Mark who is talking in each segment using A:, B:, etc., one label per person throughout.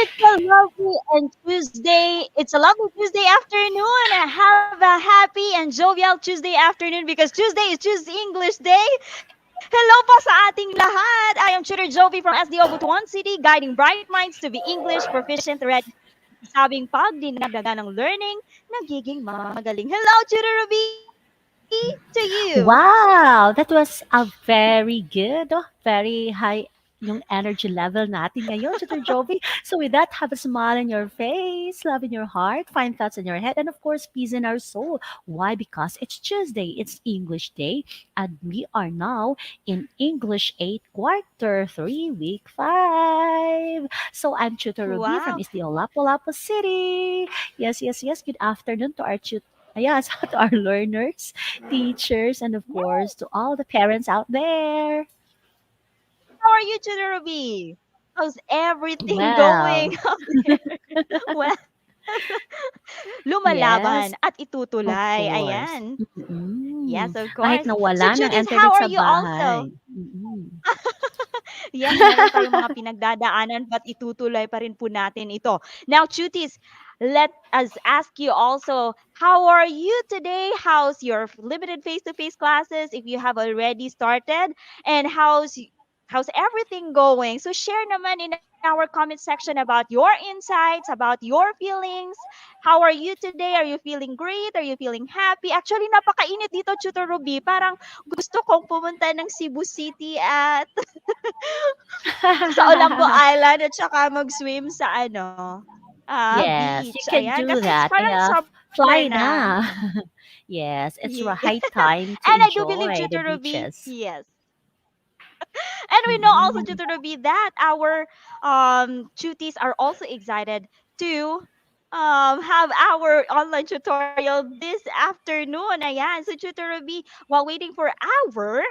A: It's a lovely and Tuesday. It's a lovely Tuesday afternoon. Have a happy and jovial Tuesday afternoon because Tuesday is Tuesday English Day. Hello po sa ating lahat. I am Tutor Jovi from SDO Butuan City, guiding bright minds to be English proficient ready. Sabing pag dinagdagan ng learning, nagiging magaling. Hello, Tutor Ruby, to you.
B: Wow, that was a very good, very high yung energy level natin ngayon, Tutor Jovi. So with that, have a smile on your face, love in your heart, fine thoughts in your head, and of course, peace in our soul. Why? Because it's Tuesday, it's English Day, and we are now in English 8, Quarter 3, Week 5. So I'm Tutor Ruby from
A: Wow.
B: Istio Lapu-Lapu City. Yes, yes, yes. Good afternoon to our yes, to our learners, teachers, and of course to all the parents out there.
A: How are you, Tutor Ruby? How's everything
B: Well,
A: going out there? Well,
B: yes,
A: lumalaban at
B: of
A: itutulay.
B: course.
A: Ayan. Yes,
B: Mm.
A: of
B: Kahit
A: course. So,
B: nawala ng
A: Chutis,
B: internet
A: how are
B: sa
A: you also?
B: bahay. Mm.
A: Yes, meron tayong mga pinagdadaanan but itutuloy pa rin po natin ito. Now, Chutis, let us ask you also, how are you today? How's your limited face-to-face classes if you have already started? And how's everything going? So share naman in our comment section about your insights, about your feelings. How are you today? Are you feeling great? Are you feeling happy? Actually, napakainit dito, Chuto Ruby. Parang gusto kong pumunta ng Cebu City at sa Olampo Island at saka mag-swim sa
B: Yes, you
A: beach.
B: can
A: Ayan,
B: do
A: kasi it's
B: that.
A: parang
B: Yeah,
A: summer
B: fly
A: na.
B: na. Yes, it's
A: Yeah.
B: a high time to
A: And I do believe,
B: enjoy the
A: Tutor Ruby,
B: beaches.
A: yes. And we know also,
B: Mm.
A: Tutor Ruby, that our tutees are also excited to have our online tutorial this afternoon. Ayan. So, Tutor Ruby, while waiting for our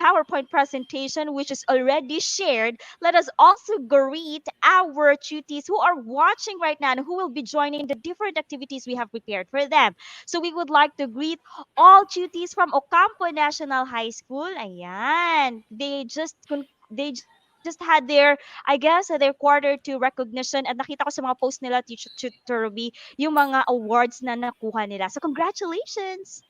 A: PowerPoint presentation, which is already shared, let us also greet our tutees who are watching right now and who will be joining the different activities we have prepared for them. So we would like to greet all tutees from Ocampo National High School. Ayan. They just had their, I guess, their quarter two recognition at nakita ko sa mga post nila, Teacher Ruby, yung mga awards na nakuha nila. So congratulations!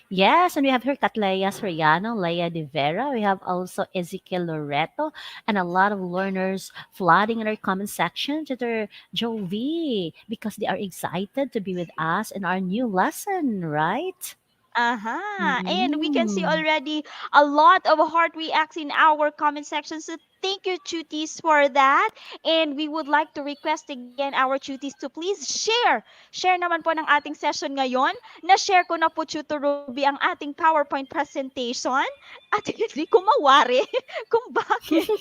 B: Yes, and we have here Katleya Soriano, Leia De Vera. We have also Ezekiel Loreto, and a lot of learners flooding in our comment section to their Jovi because they are excited to be with us in our new lesson, right?
A: And we can see
B: Mm.
A: already a lot of heart reacts in our comment section. So thank you, Chutis, for that. And we would like to request again our Chutis to please share. Share naman po ng ating session ngayon. Na-share ko na po, Chuto Ruby, ang ating PowerPoint presentation. At hindi ko mawari kung bakit.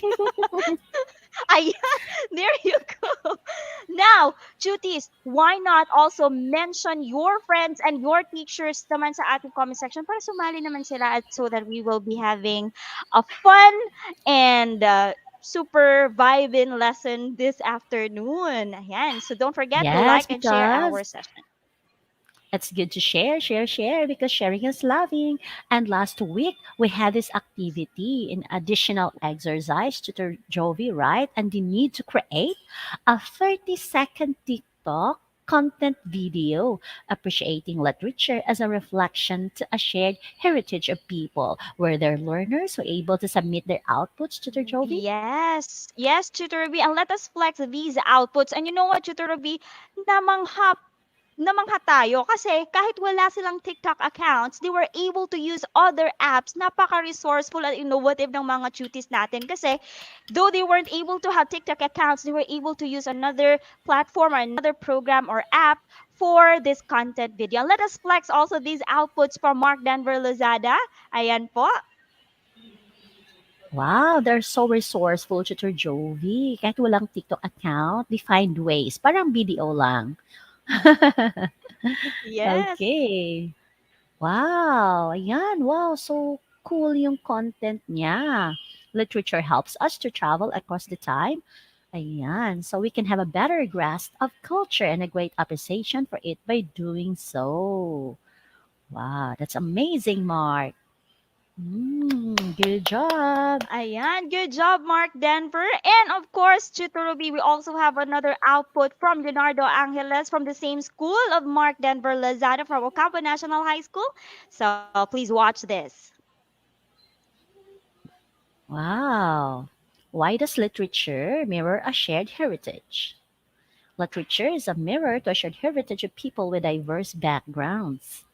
A: Ayan, there you go. Now, Chutis, why not also mention your friends and your teachers naman sa ating comment section para sumali naman sila at so that we will be having a fun and super vibing lesson this afternoon. Ayan. So don't forget to
B: Yes,
A: like and share our
B: because
A: session.
B: it's good to share, share, share because sharing is loving. And last week we had this activity in additional exercise to the Jovi, right? And the need to create a 30-second TikTok content video appreciating literature as a reflection to a shared heritage of people where their learners were able to submit their outputs to their Jovi.
A: Yes, Tutor Ruby, and let us flex these outputs. And you know what, Tutor Ruby, namangha namangha tayo kasi kahit wala silang TikTok accounts, they were able to use other apps. Napaka-resourceful at innovative ng mga tuties natin kasi though they weren't able to have TikTok accounts, they were able to use another platform or another program or app for this content video. Let us flex also these outputs from Mark Denver Lozada. Ayan po.
B: Wow, they're so resourceful, Tutor Jovi. Kahit walang TikTok account, they find ways. Parang video lang.
A: Yes.
B: Okay. Wow, ayan. Wow, so cool yung content niya. Literature helps us to travel across the time. Ayan, so we can have a better grasp of culture and a great appreciation for it by doing so. Wow, that's amazing, Mark. Good job.
A: Ayan, good job, Mark Denver. And of course, Chito Ruby, we also have another output from Leonardo Angeles from the same school of Mark Denver Lazada from Ocampo National High School. So please watch this.
B: Wow. Why does literature mirror a shared heritage? Literature is a mirror to a shared heritage of people with diverse backgrounds.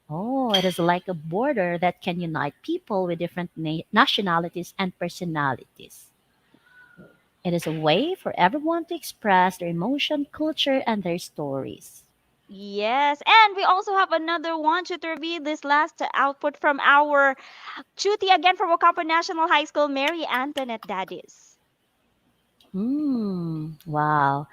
B: Oh, it is like a border that can unite people with different nationalities and personalities. It is a way for everyone to express their emotion, culture, and their stories.
A: Yes, and we also have another one, Chito Ruby, this last output from our Chuti again from Ocampo National High School, Mary Antoinette Daddies.
B: Wow.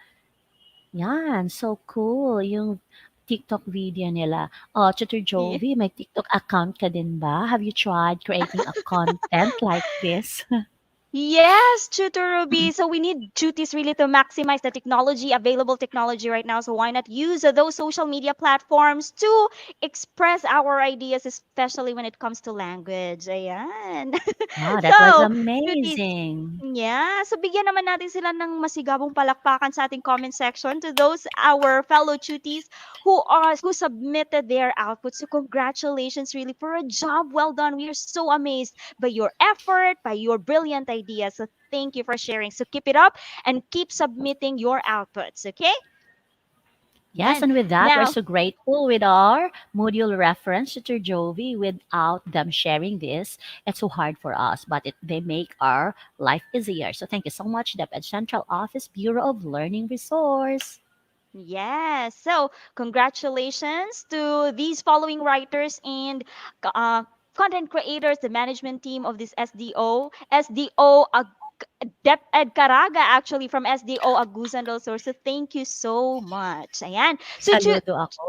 B: Yan, so cool yung TikTok video nila. Tutor Jovi, may TikTok account ka din ba? Have you tried creating a content like this?
A: Yes, Tutor Ruby. So we need duties really to maximize the technology, available technology right now. So why not use those social media platforms to express our ideas, especially when it comes to language. Ayan.
B: Wow, that was
A: So, duties.
B: amazing.
A: Yeah, so bigyan naman natin sila ng masigabong palakpakan sa ating comment section to those our fellow tuties who submitted their output. So congratulations really for a job well done. We are so amazed by your effort, by your brilliant ideas. So thank you for sharing. So keep it up and keep submitting your outputs, okay?
B: Yes,
A: Yan.
B: and with that, we're
A: Now,
B: so grateful with our module reference, Tutor Jovi. Without them sharing this, it's so hard for us, but they make our life easier. So thank you so much, DepEd Central Office Bureau of Learning Resource.
A: yes. So, congratulations to these following writers and uh, content creators, the management team of this SDO Dep Ed Caraga actually from SDO Agusan del Sur. So, thank you so much. Ayan. So,
B: Saludo ako.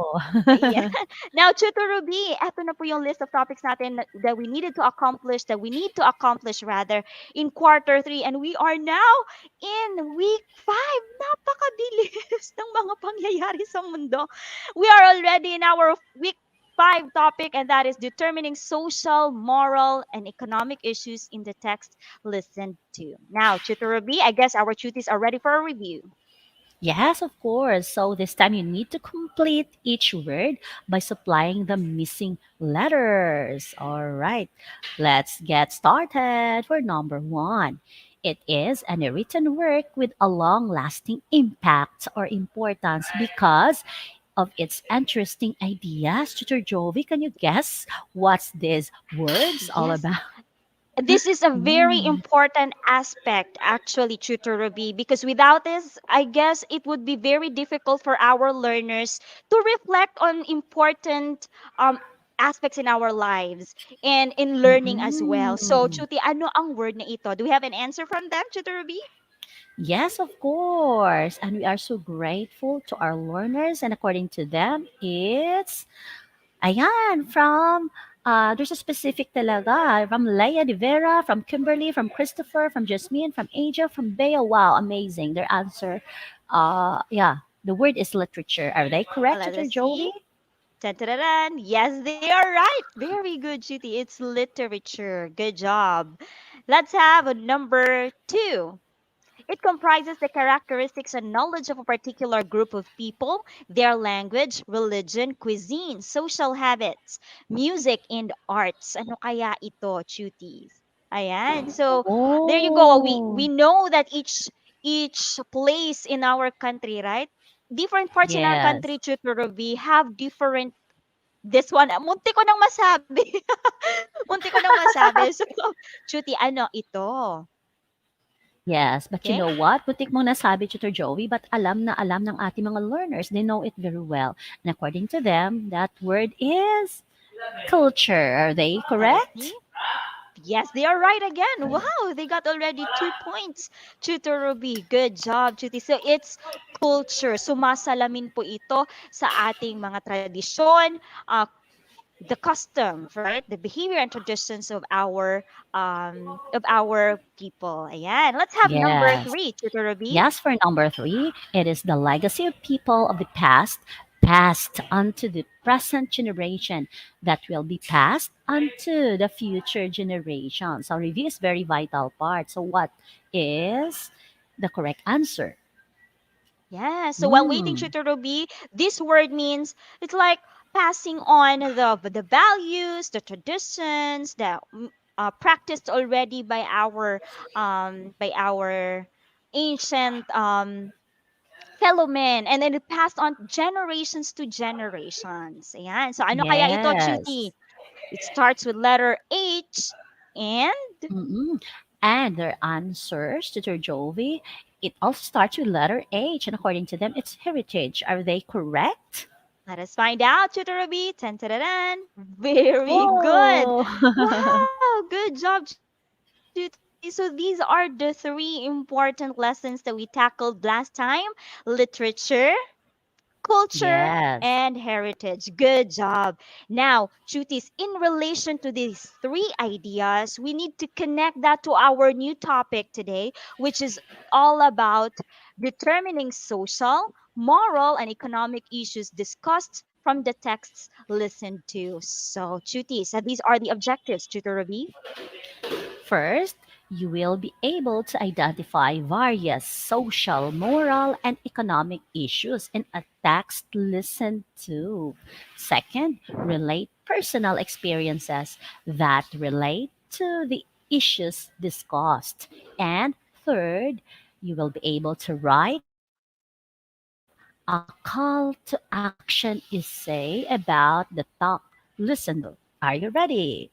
A: yeah. Now, Chuto Ruby, eto na po yung list of topics natin that we needed to accomplish, that we need to accomplish rather in quarter three. And we are now in week five. Napakabilis ng mga pangyayari sa mundo. We are already in our week five topic, and that is determining social, moral, and economic issues in the text listened to. Now, Chuto Ruby, I guess our tuties are ready for a review.
B: Yes, of course. So this time you need to complete each word by supplying the missing letters. All right, let's get started for number one. It is an written work with a long lasting impact or importance because of its interesting ideas. Tutor Jovi, can you guess what's these words all
A: Yes,
B: about?
A: this is a very
B: Mm,
A: important aspect actually, Tutor Ruby, because without this I guess it would be very difficult for our learners to reflect on important um aspects in our lives and in learning as well. So
B: mm-mm.
A: Chuti, ano ang word na ito? Do we have an answer from them, Tutor Ruby?
B: Yes, of course. And we are so grateful to our learners. And according to them, it's, ayan, from, there's a specific talaga. From Leia de Vera, from Kimberly, from Christopher, from Jasmine, from Asia, from Bea. Wow, amazing. Their answer, yeah, the word is literature. Are they correct,
A: Let
B: Tutor
A: us see.
B: Jovi?
A: Tan-tan-tan. Yes, they are right. Very good, Chuti. It's literature. Good job. Let's have a number two. It comprises the characteristics and knowledge of a particular group of people, their language, religion, cuisine, social habits, music, and arts. Ano kaya ito, cuties? Ayan. So, there you go. We
B: Oh,
A: know that each place in our country, right? Different parts in our
B: yes.
A: country, Chuturubi, have different this one. Munti ko nang masabi. Munti ko nang masabi. So, Chuti, ano ito?
B: Yes, but you
A: Okay?
B: know what? Butik mong nasabi, Tutor Joey, but alam na alam ng ating mga learners. They know it very well. And according to them, that word is culture. Are they
A: Let us see.
B: correct?
A: Yes, they are right again. Wow, they got already 2 points. Tutor Ruby, good job, Chuti. So it's culture. Sumasalamin po ito sa ating mga tradisyon, the customs, right? The behavior and traditions of our people. Ayan. Let's have number
B: Yes.
A: three, Tutor Ruby.
B: Yes, for number three, it is the legacy of people of the past passed onto the present generation that will be passed onto the future generation. So review is very vital part. So what is the correct answer?
A: Yeah. So while waiting,
B: Mm,
A: Tutor Ruby, this word means it's like passing on the values, the traditions that practiced already by our ancient fellow men, and then it passed on generations to generations. Ayan. So ano kaya ito,
B: yes.
A: Chuti? It starts with letter H and
B: Mm-mm. And their answers to their Jovi, it also starts with letter H, and according to them, it's heritage. Are they correct?
A: let us find out, Tutor Ruby. Tan, tan, tan, tan. Very good.
B: Oh,
A: Wow, good job, Chuti. So these are the three important lessons that we tackled last time: literature, culture, and
B: yes.
A: heritage. Good job. Now, Chutis, in relation to these three ideas, we need to connect that to our new topic today, which is all about determining social, moral, and economic issues discussed from the texts listened to. So, Chutis, these are the objectives, Tutor Ravi.
B: First, you will be able to identify various social, moral, and economic issues in a text listened to. Second, relate personal experiences that relate to the issues discussed. And third, you will be able to write a call to action essay about the talk listened to. Are you ready?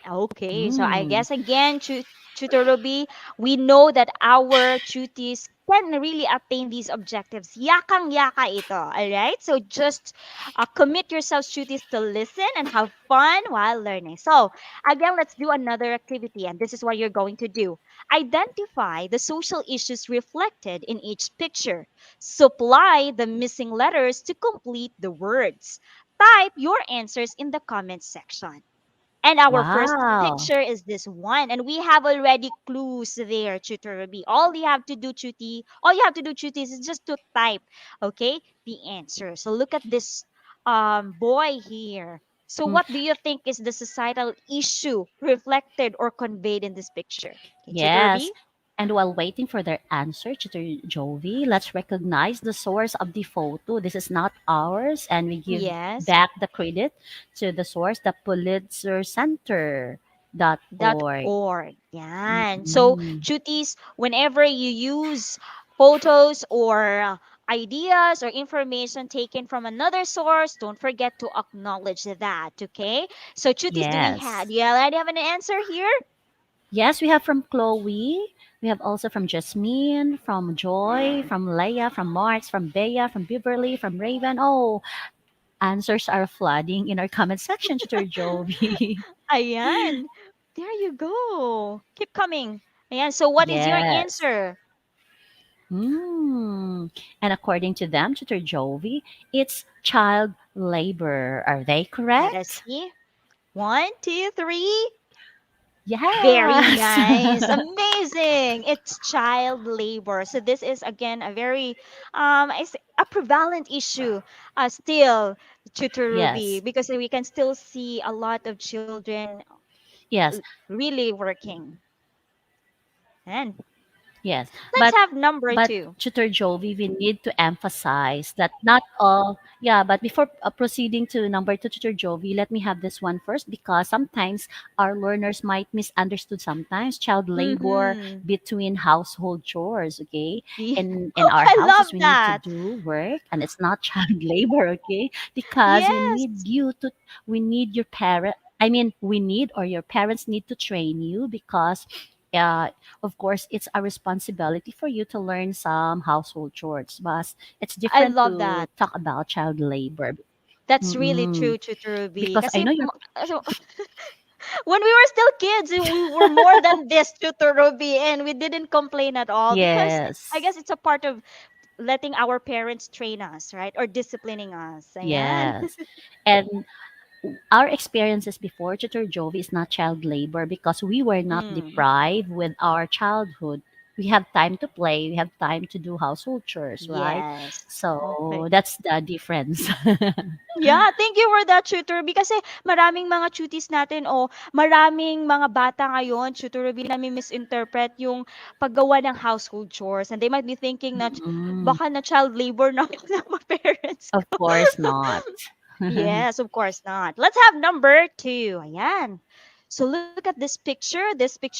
A: Okay, so I
B: Hmm.
A: guess again, Tutor Ruby, we know that our tuties can really attain these objectives. Yakang yaka ito, alright? So just commit yourselves, tuties, to listen and have fun while learning. So again, let's do another activity, and this is what you're going to do. Identify the social issues reflected in each picture. Supply the missing letters to complete the words. Type your answers in the comment section. And our first
B: Wow.
A: picture is this one. And we have already clues there, Tutor Ruby. All you have to do, Chuti, is just to type, okay, the answer. So look at this boy here. So
B: Mm,
A: what do you think is the societal issue reflected or conveyed in this picture? Okay, Tutor
B: yes.
A: Ruby?
B: And while waiting for their answer, Tutor Jovi, let's recognize the source of the photo. This is not ours, and we give
A: Yes.
B: back the credit to the source, the Pulitzer
A: Dot
B: Center.org.
A: org. Yan. So,
B: Mm,
A: Chutis, whenever you use photos or ideas or information taken from another source, don't forget to acknowledge that, okay? So, Chutis,
B: yes.
A: do you already have an answer here?
B: Yes, we have from Chloe. We have also from Jasmine, from Joy, from Leah, from Marks, from Bea, from Beverly, from Raven. Oh, answers are flooding in our comment section, Tutor Jovi.
A: Ayan. There you go. Keep coming. Ayan. So, what is your
B: Yes.
A: answer?
B: Mm. And according to them, Tutor Jovi, it's child labor. Are they
A: Let us
B: correct?
A: see. One, two, three. Very
B: Yes.
A: nice. Amazing. It's child labor. So this is again a very a prevalent issue still, Tutor Ruby,
B: yes.
A: because we can still see a lot of children
B: Yes.
A: really working. And
B: Yes.
A: let's
B: But
A: have number
B: but
A: two.
B: Tutor Jovi, we need to emphasize that not all, yeah, but before proceeding to number two, Tutor Jovi, let me have this one first because sometimes our learners might misunderstood sometimes child labor
A: Mm-hmm.
B: between household chores, okay?
A: Yeah.
B: In
A: Oh,
B: our
A: I love
B: houses, we need to
A: that.
B: do work and it's not child labor, okay? Because
A: Yes,
B: we need your parent, I mean, we need or your parents need to train you because uh, of course, it's a responsibility for you to learn some household chores, but it's
A: I
B: different
A: love
B: to
A: that.
B: talk about child labor.
A: That's really
B: Mm-mm.
A: true, Tutor Ruby.
B: Because I
A: Kasi
B: know you're,
A: so, when we were still kids, we were more than this, Tutor Ruby, and we didn't complain at all because I
B: yes,
A: guess it's a part of letting our parents train us, right? Or disciplining us. Ayan.
B: yes. And our experiences before Tutor Jovi is not child labor because we were not
A: Mm.
B: deprived with our childhood. we have time to play, we have time to do household chores, right?
A: Yes.
B: So
A: Okay.
B: that's the difference.
A: Yeah, thank you for that, tutor. Because kasi maraming mga cuties natin o maraming mga bata ngayon, tutor Ruby, na misinterpret yung paggawa ng household chores. And they might be thinking na
B: Mm,
A: baka na child labor na ako ng mga parents
B: of
A: ko.
B: course not.
A: Yes, of course not. Let's have number two. Ayan. So look at this picture. This picture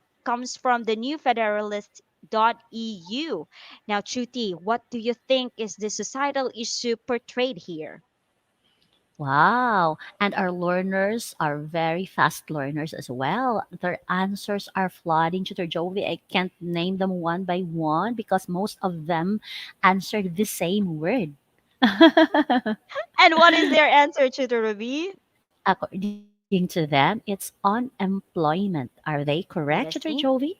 A: comes from the New Federalist.eu. Now, Chuti, what do you think is the societal issue portrayed here?
B: Wow. And our learners are very fast learners as well. Their answers are flooding to their Jovi. I can't name them one by one because most of them answered the same word.
A: And what is their answer, Tutor Ruby?
B: According to them, it's unemployment. Are they correct, Tutor
A: Let us
B: Jovi?
A: see.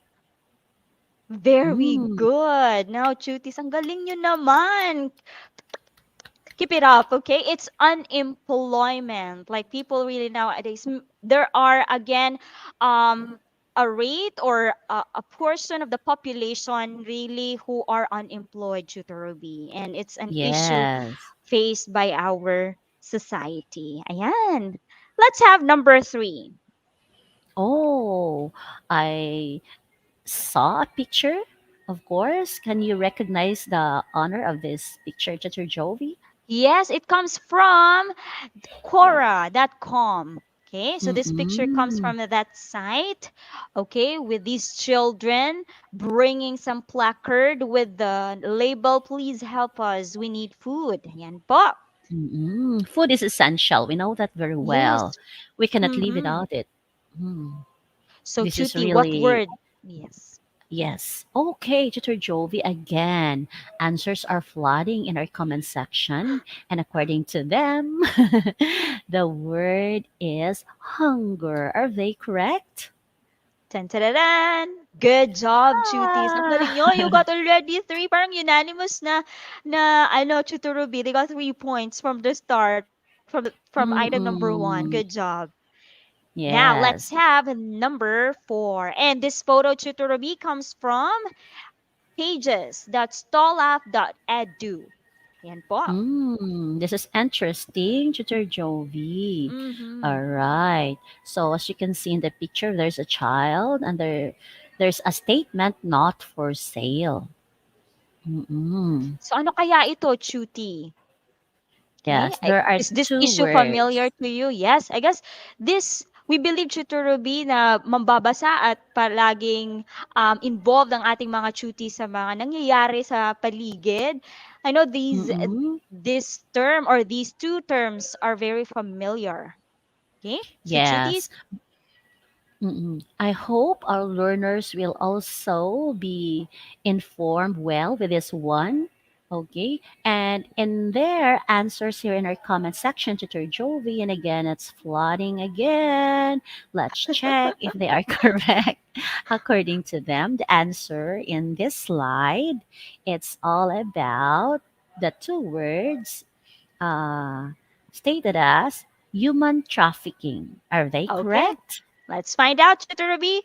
A: Very
B: Mm,
A: good. Now, Chutis, ang galing nyo naman. Keep it up, okay? It's unemployment. Like people really nowadays, there are again, um, a rate or a portion of the population really who are unemployed, Tutor Ruby, and it's an issue
B: yes.
A: faced by our society. Ayan. Let's have number three.
B: Oh, I saw a picture. Of course. Can you recognize the honor of this picture, Tutor Jovi?
A: Yes, it comes from Quora.com. Okay, so this picture comes
B: Mm-mm.
A: from that site. Okay, with these children bringing some placard with the label, please help us, we need food. Yan po.
B: Mm-mm. Food is essential. We know that very well.
A: Yes.
B: We cannot live
A: Mm-hmm.
B: without it. Mm.
A: So,
B: This is
A: Chuti, what
B: really,
A: word? Yes.
B: yes. Okay, Tutor Jovi, again. Answers are flooding in our comment section. And according to them, the word is hunger. Are they correct?
A: Tan-tararan! Good job, Chutis. Ang galing nyo. You
B: Ah.
A: got already three. Parang unanimous na ano, Chuturubi. They got 3 points from the start, from item number one. Good
B: Mm-mm.
A: job. Now, let's
B: Yes.
A: have number four. And this photo, Chuturubi, comes from pages.stolaff.edu. Yan po.
B: This is interesting, Tutor Jovi.
A: Mm-hmm.
B: All right. So as you can see in the picture, there's a child and there's a statement not for sale. Mm-mm.
A: So, ano kaya ito, Chuti? Okay.
B: Yes, there are
A: Is this
B: two
A: issue familiar
B: words.
A: to you? Yes. I guess this, we believe, Tutor Ruby, na mambabasa at palaging involved ang ating mga chuti sa mga nangyayari sa paligid. I know
B: Mm-mm.
A: this term or these two terms are very familiar. Okay? So, chutis,
B: Yes. I hope our learners will also be informed well with this one. Okay. And in their answers here in our comment section, Tutor Jovi, and again, it's flooding again. Let's check if they are correct. According to them, the answer in this slide, it's all about the two words uh, stated as human trafficking. Are they
A: okay.
B: correct?
A: Let's find out, Tutor Ruby.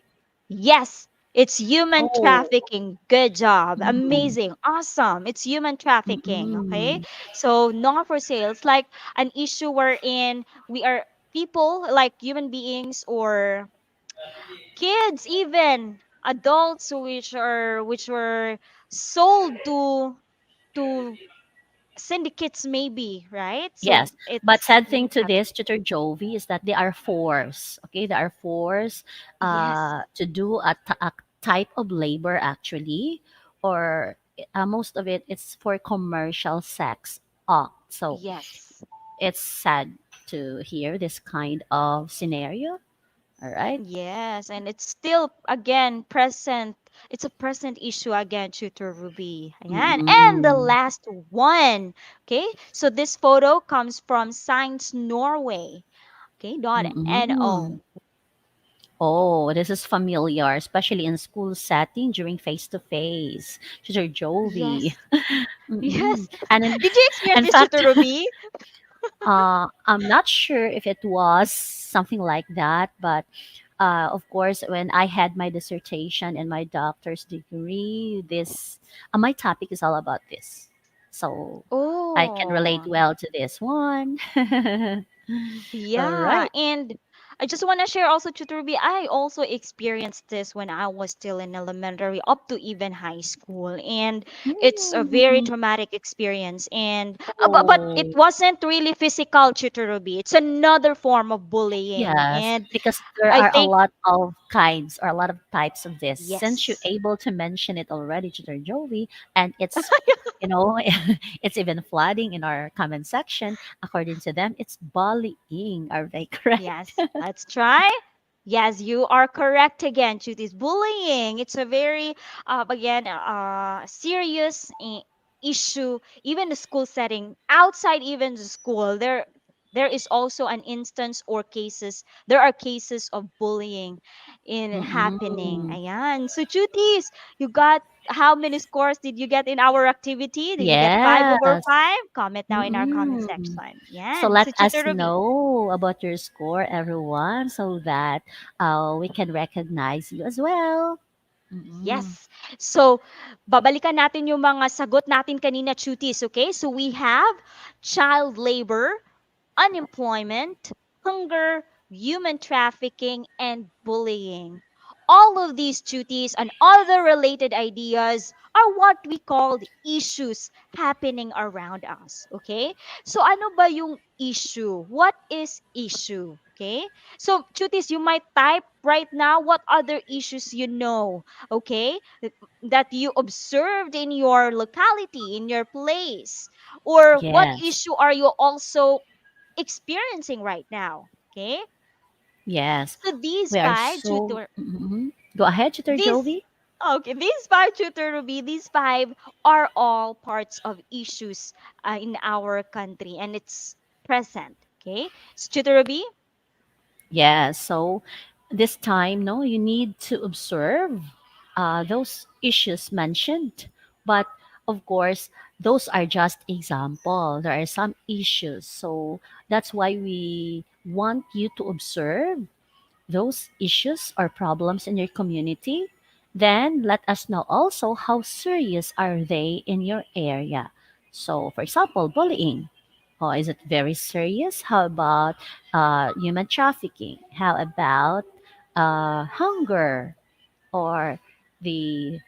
A: Yes, it's human
B: Oh,
A: trafficking. Good job.
B: mm,
A: Amazing. Awesome. It's human trafficking. Okay.
B: mm,
A: So, not for sale. It's like an issue wherein we are people, like human beings or kids, even adults, which were sold to syndicates, maybe, right? So,
B: yes. But
A: it's
B: sad thing
A: human
B: to this,
A: trafficking.
B: Tutor Jovi, is that they are forced. Okay, they are forced
A: Yes.
B: to do a type of labor actually, or most of it it's for commercial sex. So
A: Yes.
B: it's sad to hear this kind of scenario. All right.
A: Yes, and it's still again present. It's a present issue again, Tutor Ruby. Ayan. And the
B: Mm-mm.
A: last one. Okay, so this photo comes from Science Norway. Okay,
B: Mm-mm.
A: .no.
B: Oh, this is familiar, especially in school setting during face to face. Teacher Jovi.
A: Yes.
B: Mm-mm.
A: Yes.
B: And in,
A: Did you experience
B: in
A: this,
B: fact,
A: Tutor Ruby?
B: I'm not sure if it was something like that, but of course, when I had my dissertation and my doctor's degree, this my topic is all about this. So I can relate
A: Oh.
B: well to this one. All
A: Yeah,
B: right.
A: and I just want to share also to Ruby. I also experienced this when I was still in elementary up to even high school, and it's a very
B: Mm.
A: traumatic experience. And but it
B: Oh,
A: wasn't really physical, to Ruby. It's another form of bullying,
B: yes,
A: and
B: because there
A: I
B: are a
A: think
B: lot of kinds or a lot of types of this. Since you're
A: yes,
B: able to mention it already, Tutor Jovi, and it's, you know, it's even flooding in our comment section. According to them, it's bullying. Are they correct?
A: yes. Let's try. Yes, you are correct again, Judith. Bullying. It's a very, again, serious issue, even the school setting. Outside even the school, there is also an instance or cases. There are cases of bullying in happening.
B: Mm-mm.
A: Ayan. So, Judith, you got how many scores did you get in our activity? Did you get 5 over
B: Yes.
A: 5? Comment down in our comment
B: Mm-mm.
A: section.
B: So
A: Yan.
B: let
A: So,
B: us
A: Tutor Ruby.
B: know about your score, everyone, so that we can recognize you as well. Mm-mm.
A: Yes. So, babalikan natin yung mga sagot natin kanina, cuties, okay? So, we have child labor, unemployment, hunger, human trafficking, and bullying. All of these duties and other related ideas are what we call issues happening around us. Okay? So ano ba yung issue? What is issue? Okay? So, duties, you might type right now what other issues you know. Okay? That you observed in your locality, in your place. Or what
B: Yes.
A: issue are you also experiencing right now. Okay?
B: Yes.
A: So these
B: We are
A: five
B: so.
A: tutor
B: Mhm. Go ahead, Tutor
A: these
B: Jovi.
A: these five tutor Ruby, these five are all parts of issues in our country and it's present. Okay? So tutor Ruby?
B: Yes. So this time, no, you need to observe those issues mentioned. But of course, those are just example. There are some issues. So that's why we want you to observe those issues or problems in your community. Then let us know also how serious are they in your area. So, for example, bullying. Oh, is it very serious? How about human trafficking? How about hunger or the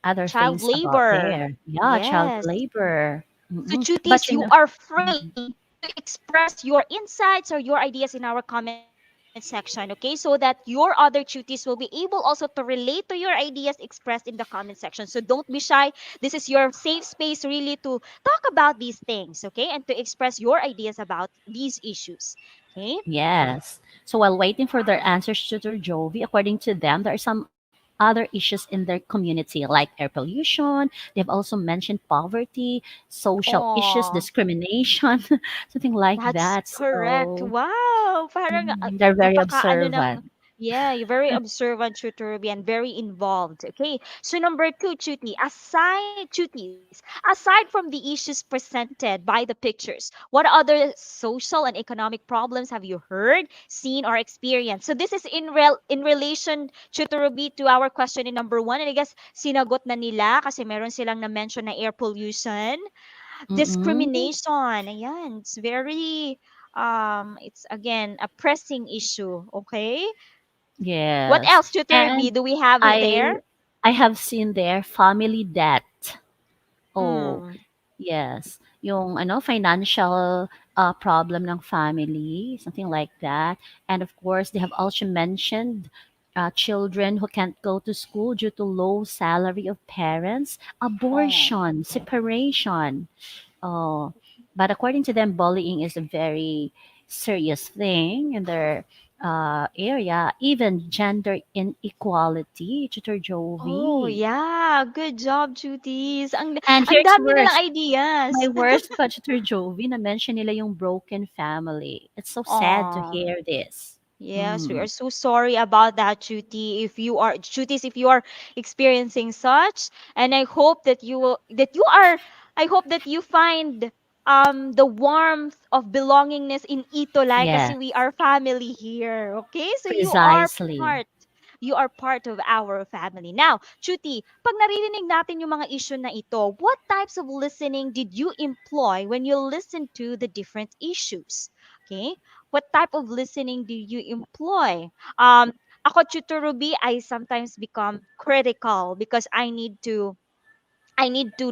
B: other
A: Child
B: things about
A: labor.
B: there? Yeah, child
A: Yes.
B: labor.
A: So
B: Mm-mm. But
A: Chutis,
B: you
A: you
B: know,
A: are
B: mm,
A: free to express your insights or your ideas in our comment section, okay? So that your other Chutis will be able also to relate to your ideas expressed in the comment section. So don't be shy. This is your safe space really to talk about these things, okay? And to express your ideas about these issues. Okay?
B: yes. So while waiting for their answers to their Jovi, according to them, there are some other issues in their community like air pollution. They've also mentioned poverty, social issues,
A: Oh,
B: discrimination, something like
A: that's
B: that.
A: correct.
B: So
A: Wow, parang
B: they're very
A: napaka ano ng
B: observant.
A: yeah, you're very observant, Chuturbi, and very involved. Okay, so number two, Chuti, aside Chutis, aside from the issues presented by the pictures, what other social and economic problems have you heard, seen, or experienced? So this is in relation, Chuturbi, to our question in number one, and I guess sinagot na nila kasi meron silang na-mention na air pollution.
B: Mm-mm.
A: Discrimination, ayan, it's very, it's again a pressing issue, okay? What
B: Yes.
A: else, Tutor B,
B: And
A: do we have there?
B: I I have seen their family debt. Oh,
A: Mm.
B: yes. Yung ano, financial problem ng family, something like that. And of course, they have also mentioned children who can't go to school due to low salary of parents,
A: Oh.
B: abortion, separation. Oh, but according to them, bullying is a very serious thing in their area. Even gender inequality, Tutor
A: Oh,
B: Jovi.
A: yeah. Good job, Chutis.
B: And
A: Ang
B: here's
A: dami nilang
B: worse.
A: ideas.
B: My worst pa, Tutor Jovi, na-mention nila yung broken family. It's so sad to
A: Oh.
B: hear this.
A: Yes, we are
B: Mm.
A: so sorry about that, Chuti. If you are Chutis, if you are experiencing such, and I hope that you will that you are I hope that you find the warmth of belongingness in Itolay kasi we
B: Yes,
A: are family here. Okay? So
B: precisely.
A: you are part of our family. Now, Chuti, pag naririnig natin yung mga issue na ito, what types of listening did you employ when you listened to the different issues? Okay? What type of listening do you employ? Ako, Chuto Ruby, I sometimes become critical because I need to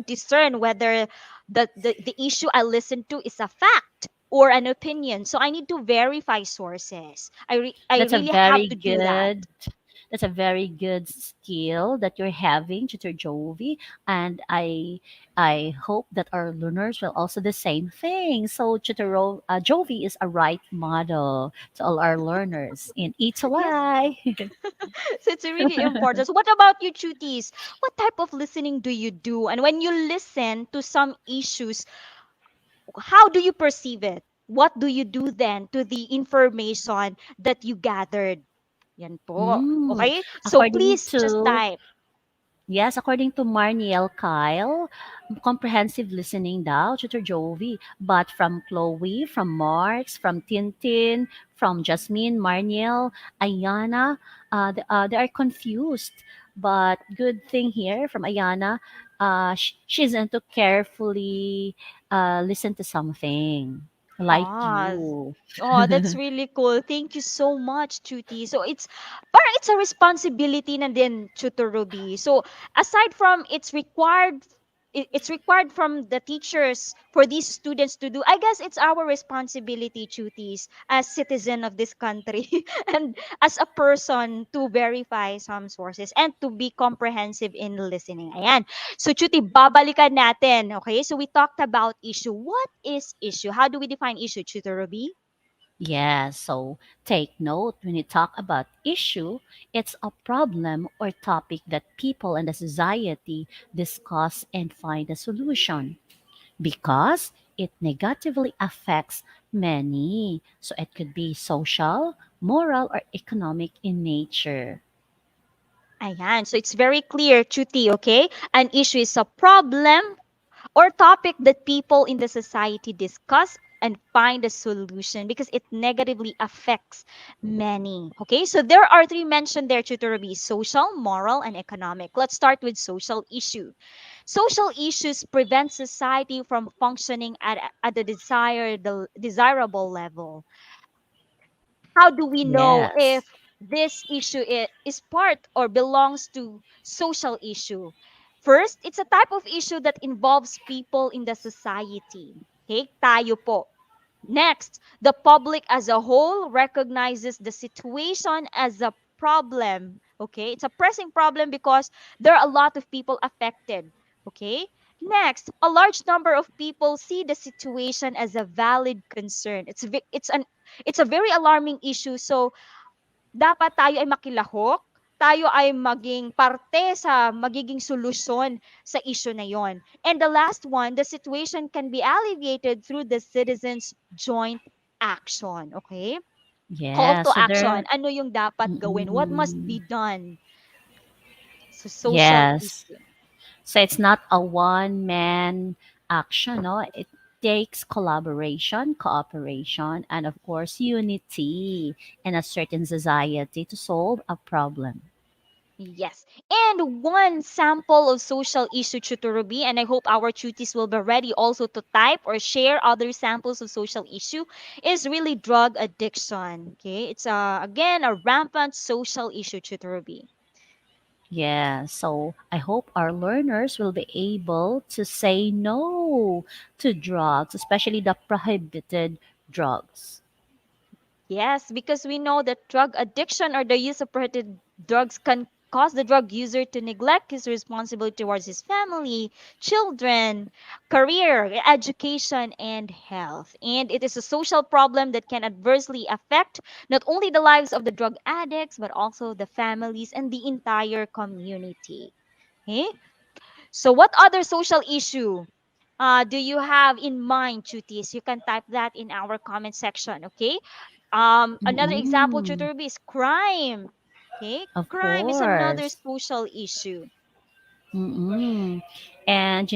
A: discern whether the issue I listen to is a fact or an opinion. So I need to verify sources. I
B: That's a
A: really have
B: very
A: to do that.
B: good that's a very good skill that you're having, Tutor Jovi. And I hope that our learners will also the same thing. So Jovi is a right model to all our learners in
A: Yes.
B: Italy.
A: So it's really important. So what about you, Chutis? What type of listening do you do? And when you listen to some issues, how do you perceive it? What do you do then to the information that you gathered? Yan po.
B: Mm,
A: Okay? So
B: according
A: please just
B: to
A: type.
B: Yes, according to Marniel Kyle, comprehensive listening daw, Tutor Jovi. But from Chloe, from Marks, from Tintin, from Jasmine, Marniel, Ayana, they are confused. But good thing here from Ayana, she's into carefully listen to something like
A: Ah,
B: you.
A: oh, that's really cool. Thank you so much, Chuti. So it's parang it's a responsibility na din, Tutor Ruby. So aside from it's required from the teachers for these students to do. I guess it's our responsibility, Chutis, as citizen of this country and as a person to verify some sources and to be comprehensive in listening. Ayan. So, Chuti, babalikan natin. Okay? So, we talked about issue. What is issue? How do we define issue, Chuti Ruby?
B: Yeah, so take note when you talk about issue, it's a problem or topic that people and the society discuss and find a solution because it negatively affects many. So it could be social, moral, or economic in nature.
A: Ayan. So, it's very clear, Chuti, okay? An issue is a problem or topic that people in the society discuss and find a solution because it negatively affects many. Okay, so there are three mentioned there, Tutor, social, moral, and economic. Let's start with social issue. Social issues prevent society from functioning at the desirable level. How do we know if
B: Yes.
A: this issue is part or belongs to social issue? First, it's a type of issue that involves people in the society. Okay, tayo po. Next, the public as a whole recognizes the situation as a problem. Okay, it's a pressing problem because there are a lot of people affected. Okay, next, a large number of people see the situation as a valid concern. It's a very alarming issue. So dapat tayo ay makilahok, tayo ay maging parte sa magiging solusyon sa issue na yon. And the last one, the situation can be alleviated through the citizens' joint action. Okay? Call
B: Yeah,
A: to
B: so
A: action.
B: there
A: Ano yung dapat gawin? What must
B: mm,
A: be done? So, social
B: yes.
A: issue.
B: So it's not a one man action, no? It takes collaboration, cooperation, and of course, unity in a certain society to solve a problem.
A: Yes. And one sample of social issue, Chuturubi, and I hope our tuties will be ready also to type or share other samples of social issue, is really drug addiction. Okay. It's again a rampant social issue, Chuturubi.
B: Yeah, so I hope our learners will be able to say no to drugs, especially the prohibited drugs.
A: Yes, because we know that drug addiction or the use of prohibited drugs can cause the drug user to neglect his responsibility towards his family, children, career, education, and health. And it is a social problem that can adversely affect not only the lives of the drug addicts, but also the families and the entire community. Okay? So, what other social issue do you have in mind, Chutis? You can type that in our comment section, okay? Another example,
B: Mm,
A: Chuturbi, is crime. Okay,
B: of
A: crime is another
B: course.
A: social issue.
B: Mm-mm. And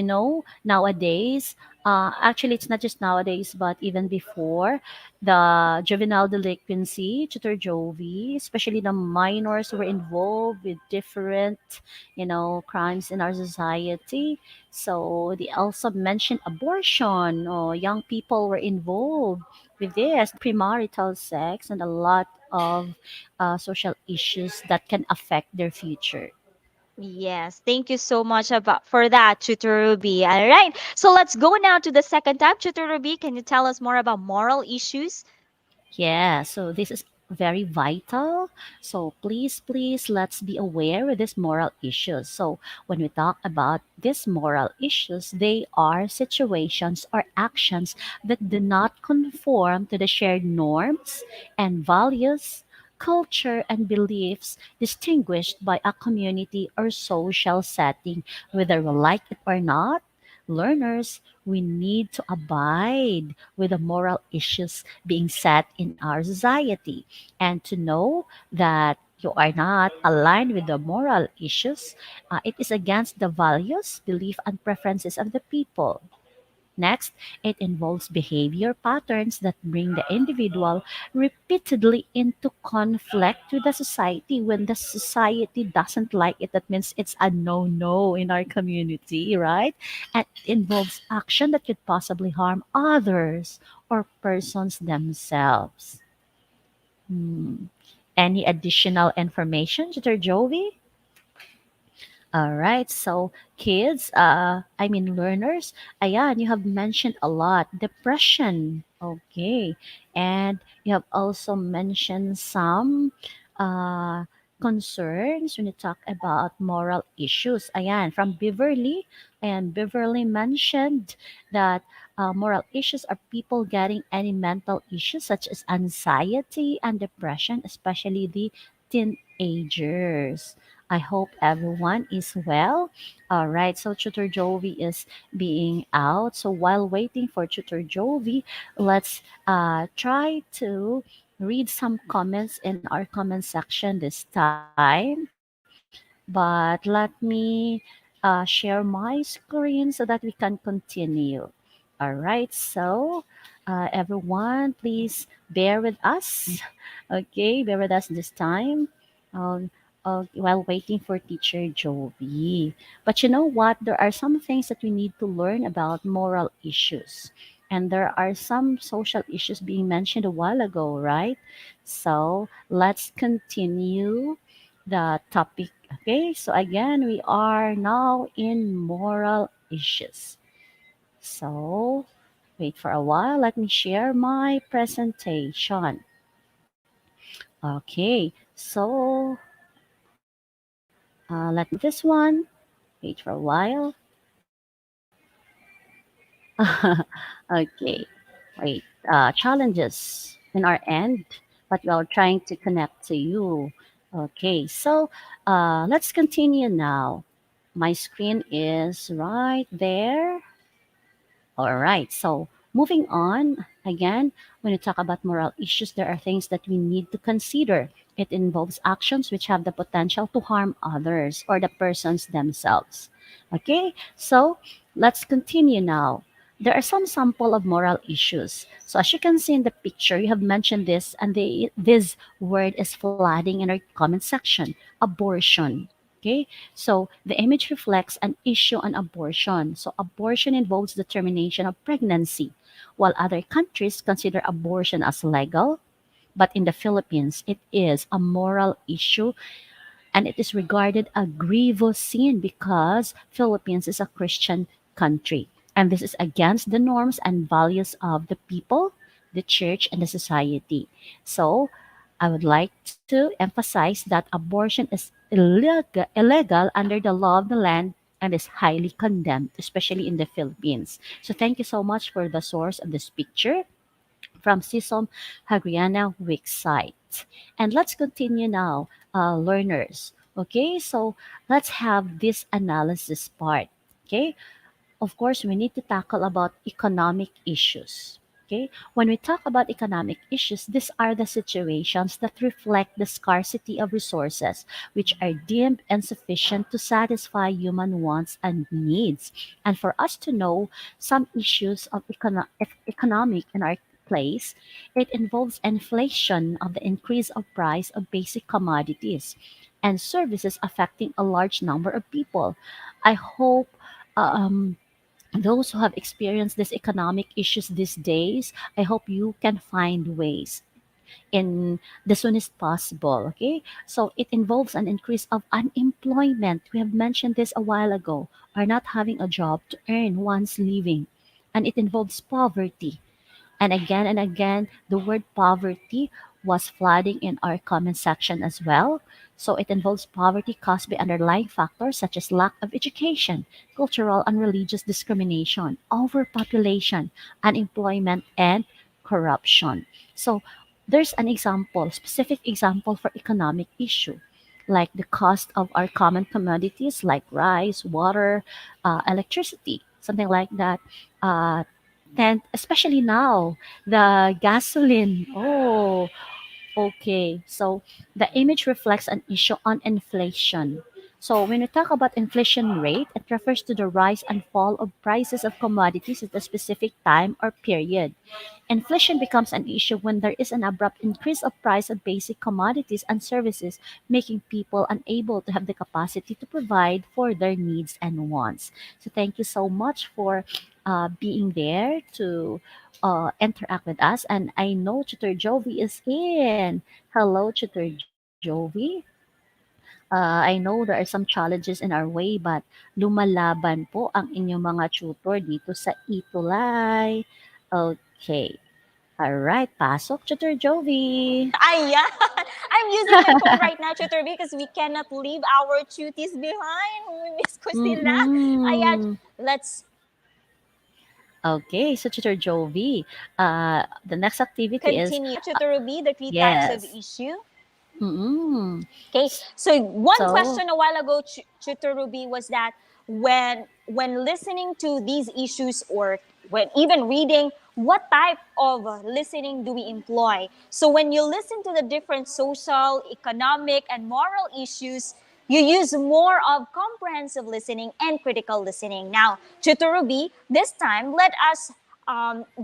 B: nowadays, actually, it's not just nowadays, but even before, the juvenile delinquency, tutor Jovi, especially the minors were involved with different, crimes in our society. So they also mentioned abortion. Oh, young people were involved with this, premarital sex, and a lot of social issues that can affect their future.
A: Yes, thank you so much about for that, Tutor Ruby. All right, so let's go now to the second tab. Tutor Ruby, can you tell us more about moral issues?
B: Yeah, so this is very vital. So please, please, let's be aware of these moral issues. So when we talk about these moral issues, they are situations or actions that do not conform to the shared norms and values, culture, and beliefs distinguished by a community or social setting, whether we like it or not. Learners, we need to abide with the moral issues being set in our society and to know that you are not aligned with the moral issues. It is against the values, belief, and preferences of the people. Next, it involves behavior patterns that bring the individual repeatedly into conflict with the society. When the society doesn't like it, that means it's a no no in our community, right? And it involves action that could possibly harm others or persons themselves. Hmm. Any additional information, Dr. Jovi? All right. So, kids, I mean, learners, ayan, you have mentioned a lot. Depression. Okay. And you have also mentioned some uh, concerns when you talk about moral issues. Ayan, from Beverly. And Beverly mentioned that moral issues are people getting any mental issues such as anxiety and depression, especially the teenagers. I hope everyone is well. All right, so Tutor Jovi is being out. So while waiting for Tutor Jovi, let's try to read some comments in our comment section this time. But let me share my screen so that we can continue. All right, so everyone, please bear with us. Okay, bear with us this time. Um, while waiting for teacher Jovi. But you know what? There are some things that we need to learn about moral issues. And there are some social issues being mentioned a while ago, right? So let's continue the topic. Okay, so again, we are now in moral issues. So wait for a while. Let me share my presentation. Okay, so let me move this one. Wait for a while. Okay, wait. Challenges in our end, but we are trying to connect to you. Okay, so let's continue now. My screen is right there. All right. So moving on, again, when we talk about moral issues, there are things that we need to consider. It involves actions which have the potential to harm others or the persons themselves. Okay. So let's continue now. There are some sample of moral issues. So as you can see in the picture, you have mentioned this, and this word is flooding in our comment section. Abortion. Okay, so the image reflects an issue on abortion. So abortion involves the termination of pregnancy, while other countries consider abortion as legal. But in the Philippines, it is a moral issue and it is regarded a grievous sin because Philippines is a Christian country. And this is against the norms and values of the people, the church, and the society. So I would like to emphasize that abortion is illegal under the law of the land and is highly condemned, especially in the Philippines. So thank you so much for the source of this picture from Sisom Hagriana website. And let's continue now, learners. Okay, so let's have this analysis part. Okay, of course, we need to tackle about economic issues. Okay, when we talk about economic issues, these are the situations that reflect the scarcity of resources, which are deemed insufficient to satisfy human wants and needs. And for us to know some issues of economic in our place, it involves inflation of the increase of price of basic commodities and services affecting a large number of people. I hope um, those who have experienced these economic issues these days, I hope you can find ways in the soonest possible. Okay, so it involves an increase of unemployment. We have mentioned this a while ago, are not having a job to earn one's living, and it involves poverty. And again, the word poverty was flooding in our comment section as well. So it involves poverty caused by underlying factors such as lack of education, cultural and religious discrimination, overpopulation, unemployment, and corruption. So there's an example, specific example for economic issue, like the cost of our common commodities like rice, water, electricity, something like that. Uh, and especially now, the gasoline. Oh, okay. So the image reflects an issue on inflation. So when we talk about inflation rate, it refers to the rise and fall of prices of commodities at a specific time or period. Inflation becomes an issue when there is an abrupt increase of price of basic commodities and services, making people unable to have the capacity to provide for their needs and wants. So thank you so much for being there to interact with us. And I know Tutor Jovi is in. Hello, Tutor Jovi. I know there are some challenges in our way, but lumalaban po ang inyong mga tutor dito sa Itulay. Okay. Alright, pasok, Tutor Jovi.
A: Ayan. I'm using my phone right now, Tutor, because we cannot leave our cuties behind. Miss ko sila. Ayan.
B: Mm-mm.
A: Let's
B: Okay, so Tutor Jovi, the next activity is,
A: continue. Tutor Ruby, the three types of
B: yes.
A: issue.
B: Mm-mm.
A: Okay, so one
B: So,
A: question a while ago, Tutor Ruby, was that when listening to these issues or when even reading, what type of listening do we employ? So when you listen to the different social, economic, and moral issues, you use more of comprehensive listening and critical listening. Now, Tutor Ruby, this time let us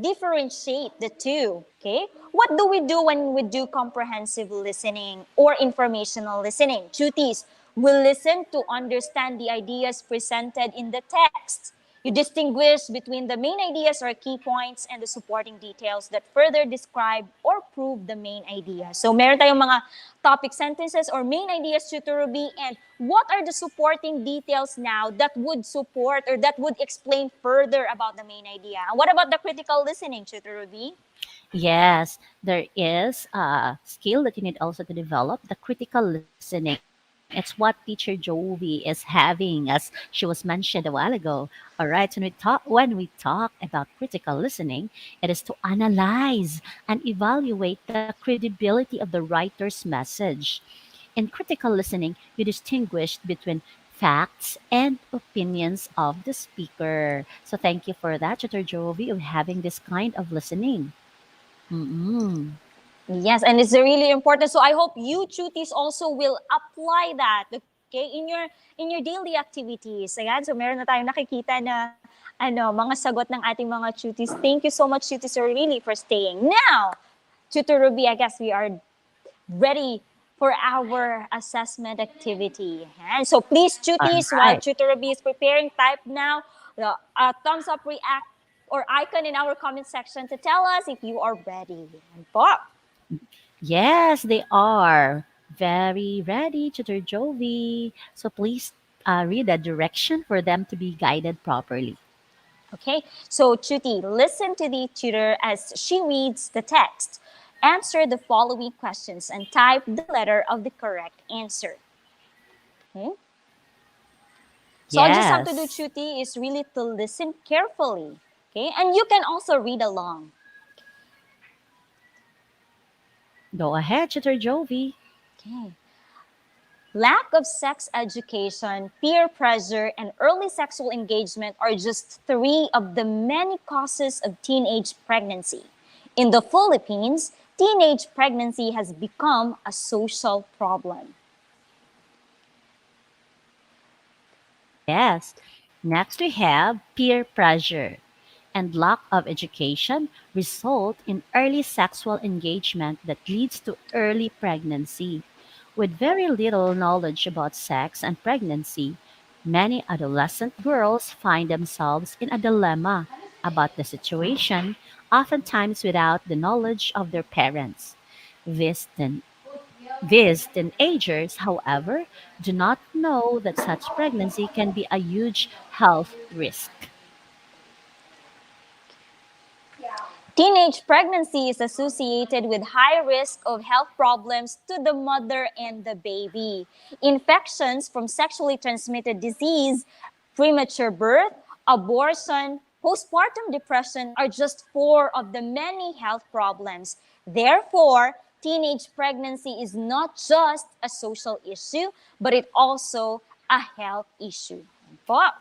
A: differentiate the two. Okay, what do we do when we do comprehensive listening or informational listening? Chutis, we listen to understand the ideas presented in the text. You distinguish between the main ideas or key points and the supporting details that further describe or prove the main idea. So meron tayong mga topic sentences or main ideas, Tutor Ruby, and what are the supporting details now that would support or that would explain further about the main idea? And what about the critical listening, Tutor Ruby?
B: yes, there is a skill that you need also to develop, the critical listening. It's what teacher Jovi is having, as she was mentioned a while ago. All right, so when we talk about critical listening, it is to analyze and evaluate the credibility of the writer's message. In critical listening, you distinguish between facts and opinions of the speaker. So thank you for that, Tutor Jovi, of having this kind of listening. Mm-mm.
A: Yes, and it's really important. So I hope you Chutis also will apply that, okay, in your daily activities. Ayan, so meron na tayong nakikita na mga sagot ng ating mga Chutis. Thank you so much, Chutis, really for staying. Now, Tutor Ruby, I guess we are ready for our assessment activity. And so please,
B: All
A: Chutis, while
B: right.
A: Tutor Ruby is preparing, type now the thumbs up react or icon in our comment section to tell us if you are ready. And pop.
B: Yes, they are very ready, Tutor Jovi. So please read the direction for them to be guided properly.
A: Okay, so Chuti, listen to the tutor as she reads the text. Answer the following questions and type the letter of the correct answer. Okay? So all you just have to do,
B: Yes.
A: Chuti, is really to listen carefully. Okay, and you can also read along.
B: Go ahead, Tutor Jovi.
A: Okay. Lack of sex education, peer pressure, and early sexual engagement are just three of the many causes of teenage pregnancy.
C: In the Philippines, teenage pregnancy has become a social problem.
B: Yes. Next, we have peer pressure and lack of education result in early sexual engagement that leads to early pregnancy. With very little knowledge about sex and pregnancy, many adolescent girls find themselves in a dilemma about the situation, oftentimes without the knowledge of their parents. This then these teenagers, however, do not know that such pregnancy can be a huge health risk.
C: Teenage pregnancy is associated with high risk of health problems to the mother and the baby. Infections from sexually transmitted disease, premature birth, abortion, postpartum depression are just four of the many health problems. Therefore, teenage pregnancy is not just a social issue, but it also a health issue. Po.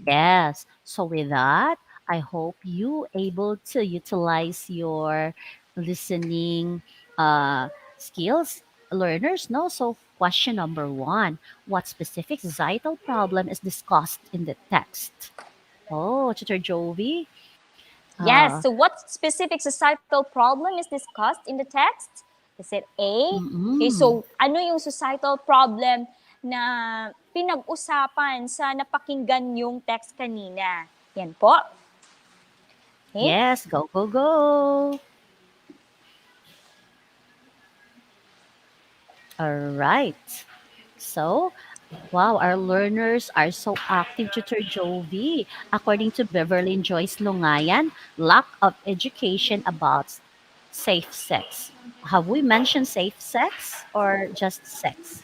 B: Yes. So with that, I hope you able to utilize your listening skills. Learners know. So question number one, what specific societal problem is discussed in the text? Oh, Tutor Jovi.
C: Yes,
B: Uh,
C: so what specific societal problem is discussed in the text? Is it A? Okay,
B: mm-mm.
C: so ano yung societal problem na pinag-usapan sa napakinggan yung text kanina? Yan po. Okay?
B: Yes, go, go, go. All right. So, wow, our learners are so active, Tutor Jovi. According to Beverly and Joyce Lungayan, lack of education about safe sex. Have we mentioned safe sex or just sex?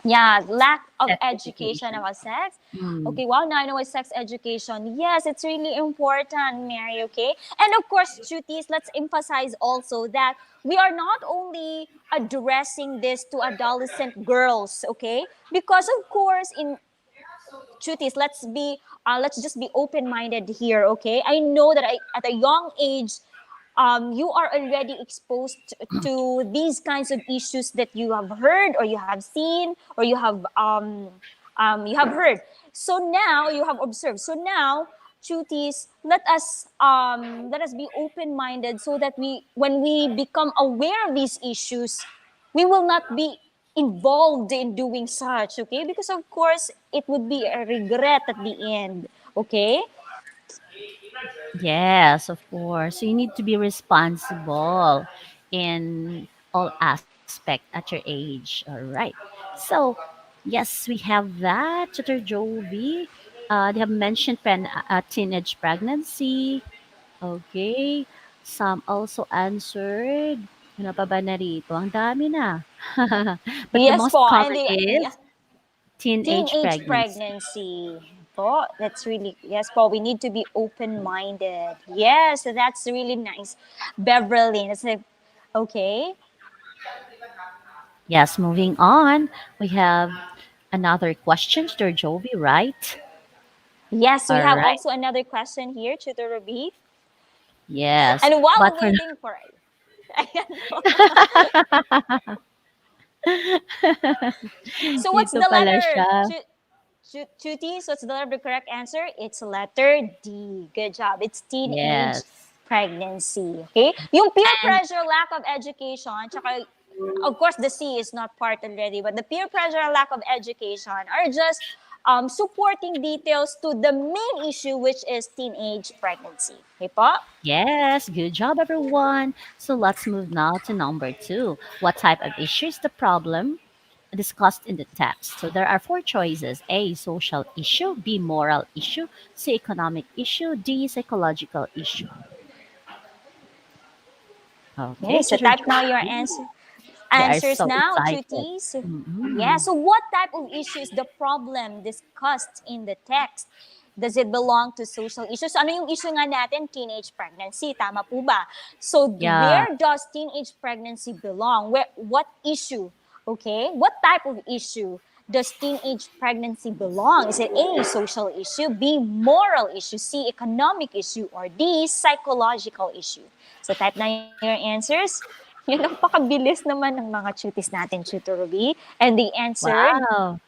C: Yeah, lack of
B: Sex
C: education
B: education.
C: about sex.
B: Mm,
C: Okay, wow, now I know what sex education. Yes, it's really important, Mary, okay? And of course, cuties, let's emphasize also that we are not only addressing this to adolescent girls, okay? Because of course, in cuties, let's just be open-minded here, okay? I know that at a young age, you are already exposed to these kinds of issues that you have heard or you have seen or you have heard. So now you have observed. So now, cuties, let us be open-minded so that when we become aware of these issues, we will not be involved in doing such, okay? Because of course, it would be a regret at the end, okay?
B: yes, of course. So you need to be responsible in all aspect at your age. All right. So, yes, we have that. Tutor Jovi. They have mentioned teenage pregnancy. Okay. Some also answered. Ano pa ba narito? Ang dami na. But the
C: Yes
B: most
C: po, and
B: common
C: the, yeah,
B: is teenage
C: teenage
B: pregnancy.
C: pregnancy. Po, that's really, yes po, we need to be open-minded. Yes, that's really nice. Beverly, that's like, okay.
B: Yes, moving on. We have another question to Jovi, right?
C: Yes, we
B: All
C: have
B: right.
C: also another question here, Tutor Ruby.
B: Yes.
C: And while
B: But
C: we're
B: for
C: waiting for it, ayan po. So what's
B: dito
C: the
B: pala
C: letter?
B: siya.
C: Chutis, what's the correct answer? It's letter D. Good job. It's teenage
B: Yes.
C: pregnancy. Okay? Yung peer
B: And
C: pressure, lack of education, tsaka, of course, the C is not part already, but the peer pressure and lack of education are just supporting details to the main issue, which is teenage pregnancy. Okay po?
B: yes, good job, everyone. So let's move now to number two. What type of issue is the problem discussed in the text? So there are four choices: A, social issue; B, moral issue; C, economic issue; D, psychological issue.
C: Okay,
B: Okay,
C: so
B: Tutor
C: type now your
B: Jovi. They are
C: answers
B: so
C: now,
B: excited.
C: cuties. Yeah,
B: Mm-mm.
C: so what type of issue is the problem discussed in the text? Does it belong to social issues? So, ano yung issue nga natin? Teenage pregnancy. Tama po ba? So,
B: Yeah.
C: where does teenage pregnancy belong? What issue? Okay? What type of issue does teenage pregnancy belong? Is it A, social issue, B, moral issue, C, economic issue, or D, psychological issue? So type na your answers. Yun, napakabilis naman ng mga cuties natin, Tutor Ruby. And they answered,
B: Wow.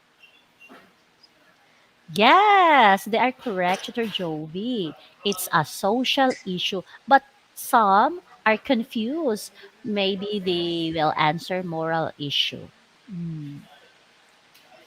B: Yes, they are correct, Tutor Jovi. It's a social issue, but some are confused. Maybe they will answer moral issue. Mm,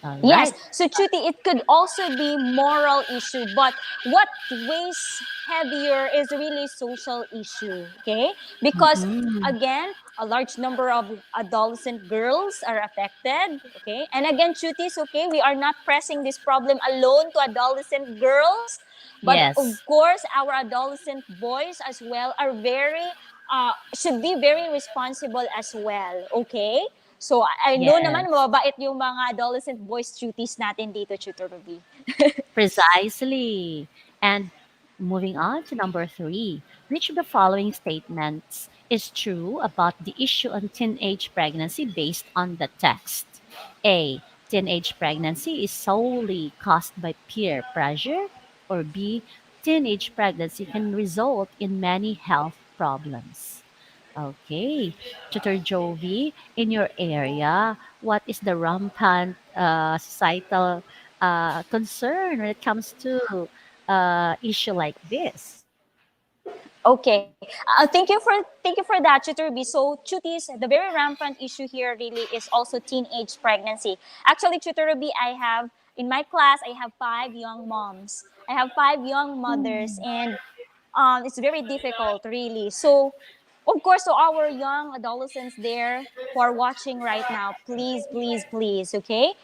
B: all
C: yes,
B: right.
C: so Chuti, it could also be moral issue, but what weighs heavier is really social issue, okay? Because
B: Mm-mm.
C: again, a large number of adolescent girls are affected, okay? And again, Chutis, okay, we are not pressing this problem alone to adolescent girls, but of
B: Yes.
C: course, our adolescent boys as well are very should be very responsible as well, okay? So, I know naman
B: Yes.
C: mababait yung mga adolescent boys duties natin dito, Tutor Ruby.
B: Precisely. And moving on to number three, which of the following statements is true about the issue on teenage pregnancy based on the text? A. Teenage pregnancy is solely caused by peer pressure. Or B. Teenage pregnancy can result in many health problems. Okay. Tutor Jovi, in your area, what is the rampant societal concern when it comes to issue like this?
C: Okay. Thank you for that, Tutor B. So, Chutis, the very rampant issue here really is also teenage pregnancy. Actually, Tutor B, I have in my class, I have 5 young moms. I have 5 young mothers, and it's very difficult, really. So, of course, to our young adolescents there who are watching right now, please, please, please, okay?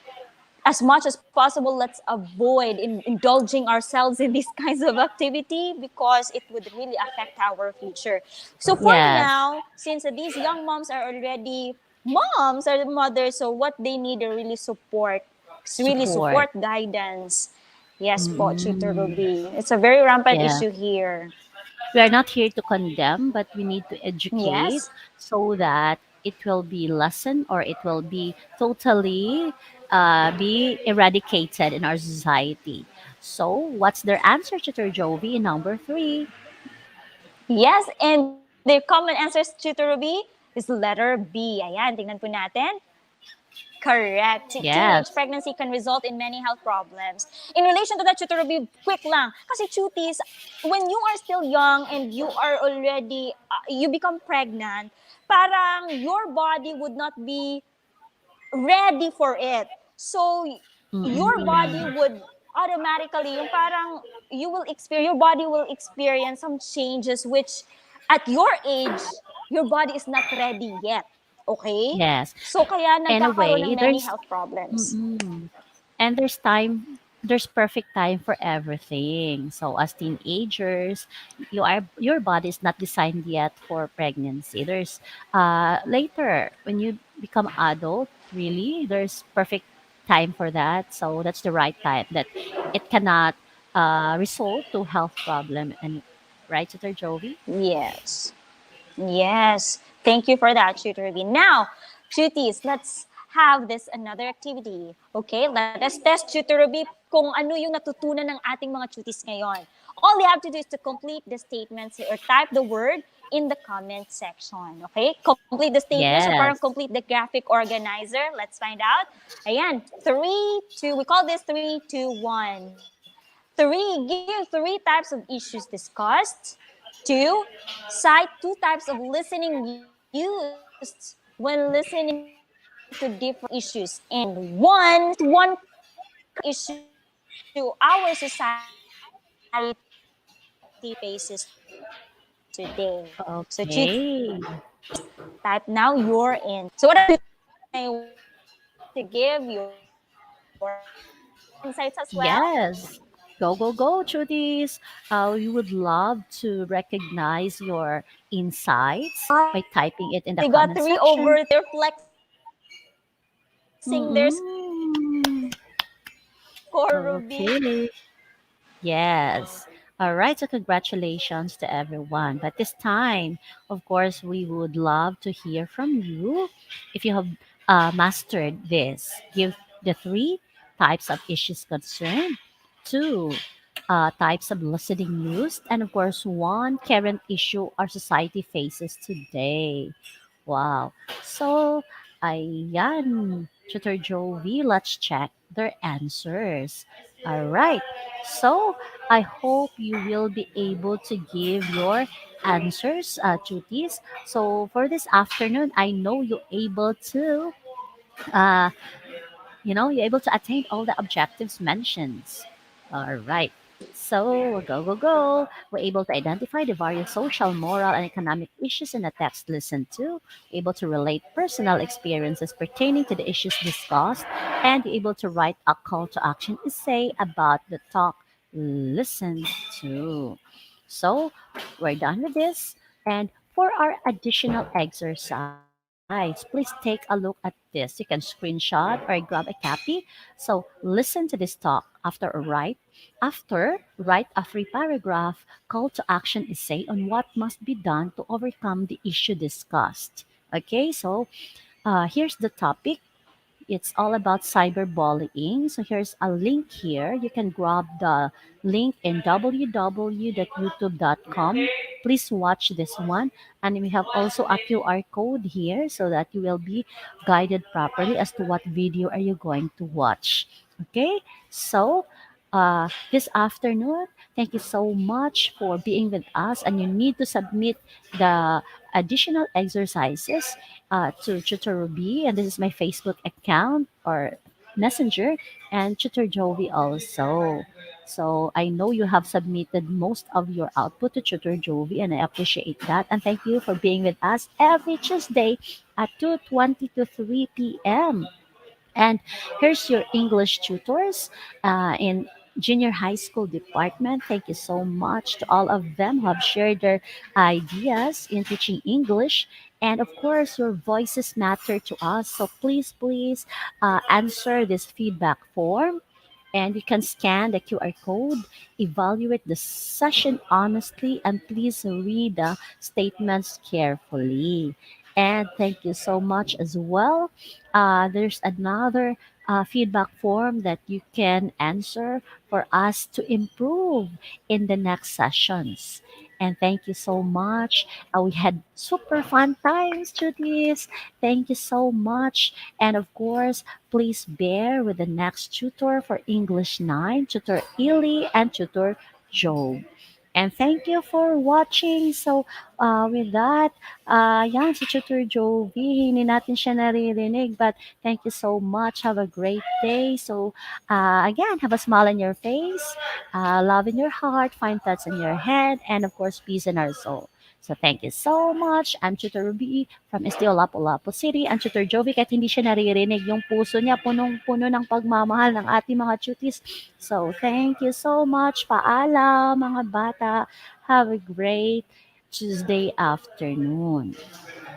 C: As much as possible, let's avoid indulging ourselves in these kinds of activity because it would really affect our future. So for
B: Yes,
C: now, since these young moms are already moms or mothers, so what they need are really support. It's really
B: support.
C: support guidance. Yes po, Tutor
B: Mm-mm.
C: Ruby. It's a very rampant
B: Yeah.
C: issue here.
B: We are not here to condemn, but we need to educate
C: Yes.
B: so that it will be lessened or it will be totally be eradicated in our society. So, what's their answer, Tutor Jovi, in number three?
C: Yes, and the common answers, Tutor Ruby, is letter B. Ayan, tingnan po natin. Correct. Teenage
B: Yes.
C: pregnancy can result in many health problems. In relation to that, Tutor Ruby, quick lang. Kasi cuties, when you are still young and you are already, you become pregnant, parang your body would not be ready for it. So, your body
B: Mm-mm.
C: would automatically, yung parang your body will experience some changes which at your age, your body is not ready yet. Okay?
B: Yes.
C: So, kaya nagkakaroon ng
B: Anyway,
C: many
B: there's
C: health problems.
B: mm-mm. And there's perfect time for everything. So as teenagers, your body is not designed yet for pregnancy. There's later when you become adult, really, there's perfect time for that. So that's the right time that it cannot result to health problem and right, Sister Jovi?
C: Yes. Yes. Thank you for that, Tutor Ruby. Now, cuties, let's have this another activity. Okay? Let us test, Tutor Ruby, kung ano yung natutunan ng ating mga cuties ngayon. All you have to do is to complete the statements or type the word in the comment section. Okay? Complete the statements or parang
B: Yes.
C: complete the graphic organizer. Let's find out. Ayan. 3, 2, we call this 3, 2, 1. Three, give three types of issues discussed. Two, cite two types of listening used when listening to different issues. And one, one issue our society faces today. So, Chuti,
B: Okay.
C: type now, you're in. So, what I'm going to do now, I want you to give your insights as well.
B: Yes. Go, go, go, Trudies. We would love to recognize your insights by typing it in the
C: We got
B: comment
C: three
B: section.
C: over there flexing their
B: Mm-mm.
C: score, Ruby.
B: Okay. Yes. All right. So, congratulations to everyone. But this time, of course, we would love to hear from you. If you have mastered this, the three types of issues concerned, two types of listening news, and of course, one current issue our society faces today. Wow. So, ayan, Tutor Jovi, let's check their answers. All right. So, I hope you will be able to give your answers, Chutis. So, for this afternoon, I know you're able to uh, you're able to attain all the objectives mentioned. All right. So go, go, go. We're able to identify the various social, moral, and economic issues in the text listened to, able to relate personal experiences pertaining to the issues discussed, and able to write a call to action essay about the talk listened to. So we're done with this. And for our additional exercise, please take a look at this. You can screenshot or grab a copy. So listen to this talk after, write a free paragraph call to action essay on what must be done to overcome the issue discussed. Okay, so here's the topic. It's all about cyberbullying. So here's a link here. You can grab the link in www.youtube.com. Please watch this one. And we have also a QR code here so that you will be guided properly as to what video are you going to watch. Okay? So this afternoon, thank you so much for being with us. And you need to submit the additional exercises to Tutor Ruby, and this is my Facebook account or Messenger, and Tutor Jovi also. So I know you have submitted most of your output to Tutor Jovi, and I appreciate that. And thank you for being with us every Tuesday at 2:20 to 3 p.m. And here's your English tutors in junior high school department. Thank you so much to all of them who have shared their ideas in teaching English. And of course, your voices matter to us. So please answer this feedback form, and you can scan the QR code, evaluate the session honestly, and please read the statements carefully. And thank you so much as well. There's another feedback form that you can answer for us to improve in the next sessions. And thank you so much. We had super fun times, Judies. Thank you so much. And of course, please bear with the next tutor for English 9, Tutor Ili and Tutor Joe. And thank you for watching. So, with that, yan, si Tutor Jovi, hindi natin siya naririnig. But thank you so much. Have a great day. So, again, have a smile on your face, love in your heart, find thoughts in your head, and of course, peace in our soul. So thank you so much. I'm Tutor Ruby from Esteo Lapu-Lapu City. Ang Tutor Jovi, kahit hindi siya naririnig, yung puso niya punong-puno ng pagmamahal ng ating mga tutis. So thank you so much. Paalam mga bata. Have a great Tuesday afternoon.